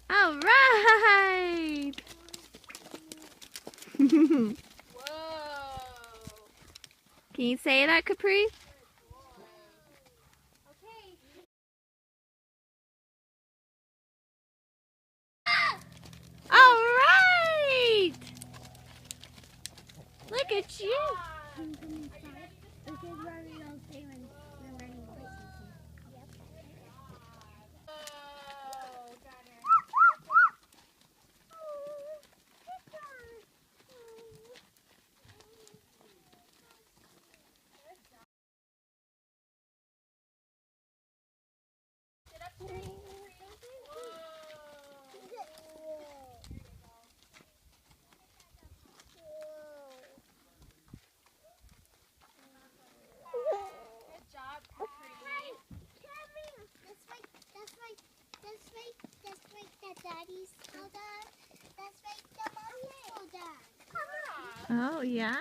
All right. Whoa. Can you say that, Capri? Okay. All right. Look at you. Daddy's hold on. That's right, the mommy's hold on. Oh, yeah.